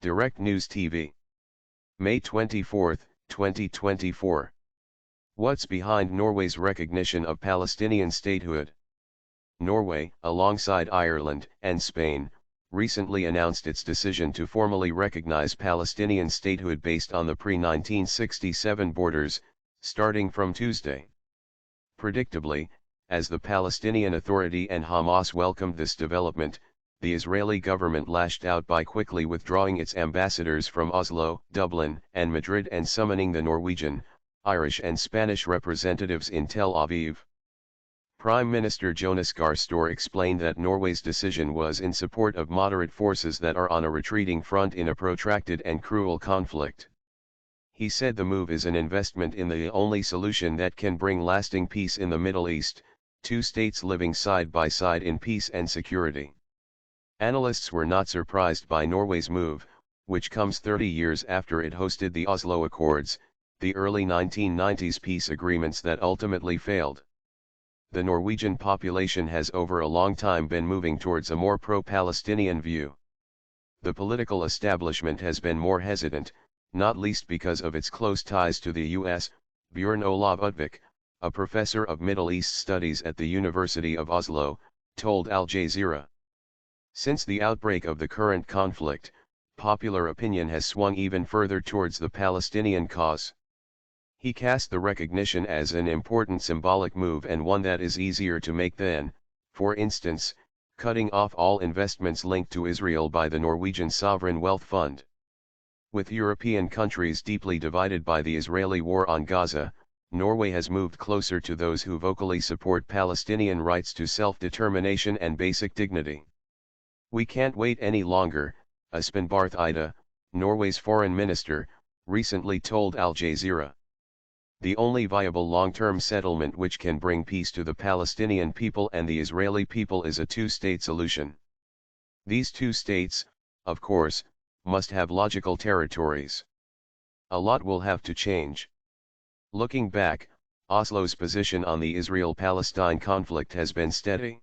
Direct News TV. May 24, 2024. What's behind Norway's recognition of Palestinian statehood? Norway, alongside Ireland and Spain, recently announced its decision to formally recognize Palestinian statehood based on the pre-1967 borders, starting from Tuesday. Predictably, as the Palestinian Authority and Hamas welcomed this development, the Israeli government lashed out by quickly withdrawing its ambassadors from Oslo, Dublin, and Madrid and summoning the Norwegian, Irish and Spanish representatives in Tel Aviv. Prime Minister Jonas Gahr Støre explained that Norway's decision was in support of moderate forces that are on a retreating front in a protracted and cruel conflict. He said the move is an investment in the only solution that can bring lasting peace in the Middle East, two states living side by side in peace and security. Analysts were not surprised by Norway's move, which comes 30 years after it hosted the Oslo Accords, the early 1990s peace agreements that ultimately failed. The Norwegian population has over a long time been moving towards a more pro-Palestinian view. The political establishment has been more hesitant, not least because of its close ties to the U.S., Bjørn Olav Utvik, a professor of Middle East Studies at the University of Oslo, told Al Jazeera. Since the outbreak of the current conflict, popular opinion has swung even further towards the Palestinian cause. He cast the recognition as an important symbolic move and one that is easier to make than, for instance, cutting off all investments linked to Israel by the Norwegian Sovereign Wealth Fund. With European countries deeply divided by the Israeli war on Gaza, Norway has moved closer to those who vocally support Palestinian rights to self-determination and basic dignity. "We can't wait any longer," Espen Barth Eide, Norway's foreign minister, recently told Al Jazeera. "The only viable long-term settlement which can bring peace to the Palestinian people and the Israeli people is a two-state solution. These two states, of course, must have logical territories. A lot will have to change." Looking back, Oslo's position on the Israel-Palestine conflict has been steady.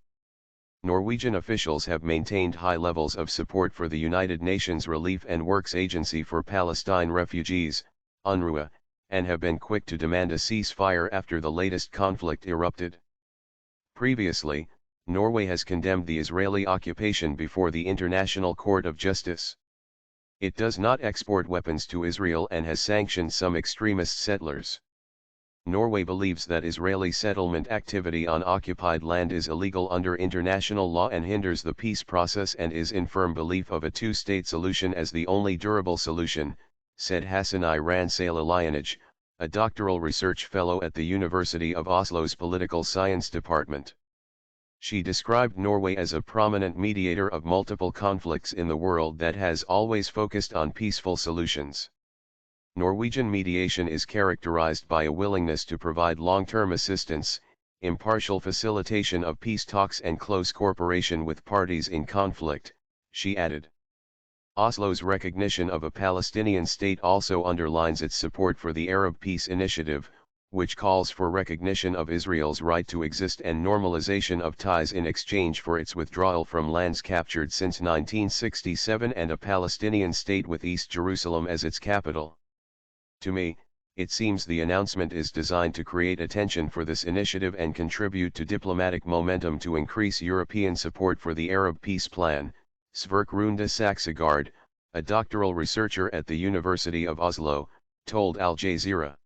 Norwegian officials have maintained high levels of support for the United Nations Relief and Works Agency for Palestine Refugees, UNRWA, and have been quick to demand a ceasefire after the latest conflict erupted. Previously, Norway has condemned the Israeli occupation before the International Court of Justice. It does not export weapons to Israel and has sanctioned some extremist settlers. Norway believes that Israeli settlement activity on occupied land is illegal under international law and hinders the peace process and is in firm belief of a two-state solution as the only durable solution, said Hassanai Ransale-Lianage, a doctoral research fellow at the University of Oslo's Political Science Department. She described Norway as a prominent mediator of multiple conflicts in the world that has always focused on peaceful solutions. Norwegian mediation is characterized by a willingness to provide long-term assistance, impartial facilitation of peace talks and close cooperation with parties in conflict, she added. Oslo's recognition of a Palestinian state also underlines its support for the Arab Peace Initiative, which calls for recognition of Israel's right to exist and normalization of ties in exchange for its withdrawal from lands captured since 1967 and a Palestinian state with East Jerusalem as its capital. To me, it seems the announcement is designed to create attention for this initiative and contribute to diplomatic momentum to increase European support for the Arab peace plan, Sverk Runde Saksegard, a doctoral researcher at the University of Oslo, told Al Jazeera.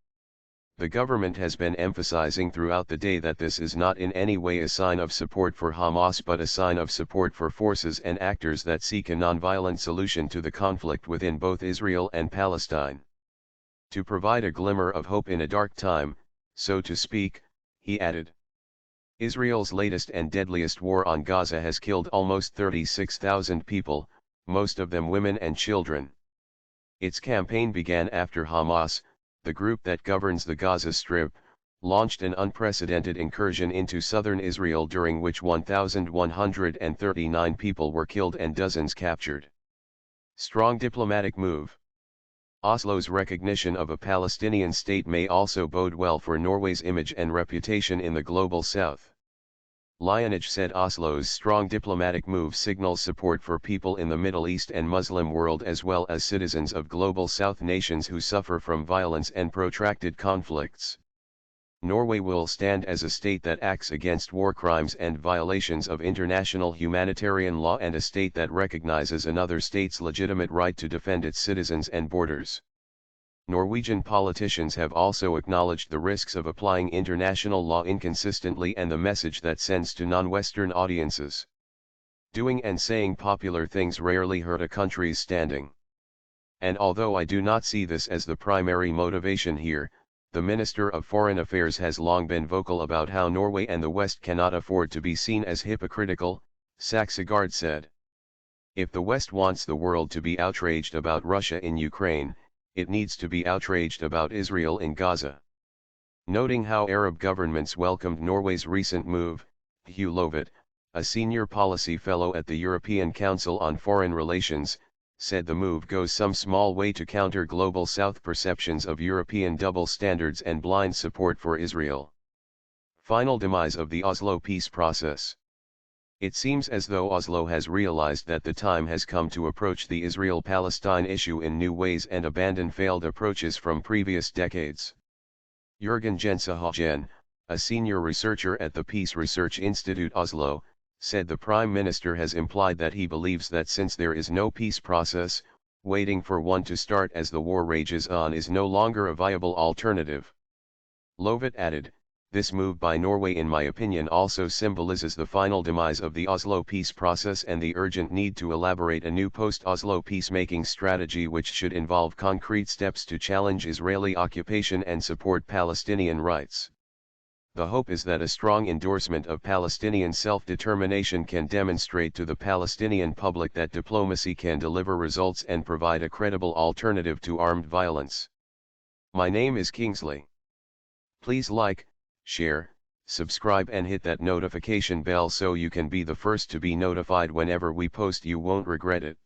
The government has been emphasizing throughout the day that this is not in any way a sign of support for Hamas but a sign of support for forces and actors that seek a nonviolent solution to the conflict within both Israel and Palestine. To provide a glimmer of hope in a dark time, so to speak, he added. Israel's latest and deadliest war on Gaza has killed almost 36,000 people, most of them women and children. Its campaign began after Hamas, the group that governs the Gaza Strip, launched an unprecedented incursion into southern Israel during which 1,139 people were killed and dozens captured. Strong diplomatic move. Oslo's recognition of a Palestinian state may also bode well for Norway's image and reputation in the global south. Lyonage said Oslo's strong diplomatic move signals support for people in the Middle East and Muslim world as well as citizens of Global South nations who suffer from violence and protracted conflicts. Norway will stand as a state that acts against war crimes and violations of international humanitarian law and a state that recognizes another state's legitimate right to defend its citizens and borders. Norwegian politicians have also acknowledged the risks of applying international law inconsistently and the message that sends to non-Western audiences. Doing and saying popular things rarely hurt a country's standing. And although I do not see this as the primary motivation here, the Minister of Foreign Affairs has long been vocal about how Norway and the West cannot afford to be seen as hypocritical, Saxegard said. If the West wants the world to be outraged about Russia in Ukraine, it needs to be outraged about Israel in Gaza. Noting how Arab governments welcomed Norway's recent move, Hugh Lovatt, a senior policy fellow at the European Council on Foreign Relations, said the move goes some small way to counter Global South perceptions of European double standards and blind support for Israel. Final demise of the Oslo peace process. It seems as though Oslo has realized that the time has come to approach the Israel-Palestine issue in new ways and abandon failed approaches from previous decades. Jørgen Jensehagen, a senior researcher at the Peace Research Institute Oslo, said the Prime Minister has implied that he believes that since there is no peace process, waiting for one to start as the war rages on is no longer a viable alternative. Lovatt added, "This move by Norway in my opinion also symbolizes the final demise of the Oslo peace process and the urgent need to elaborate a new post-Oslo peacemaking strategy which should involve concrete steps to challenge Israeli occupation and support Palestinian rights. The hope is that a strong endorsement of Palestinian self-determination can demonstrate to the Palestinian public that diplomacy can deliver results and provide a credible alternative to armed violence. My name is Kingsley. Please like, share, subscribe and hit that notification bell so you can be the first to be notified whenever we post. You won't regret it.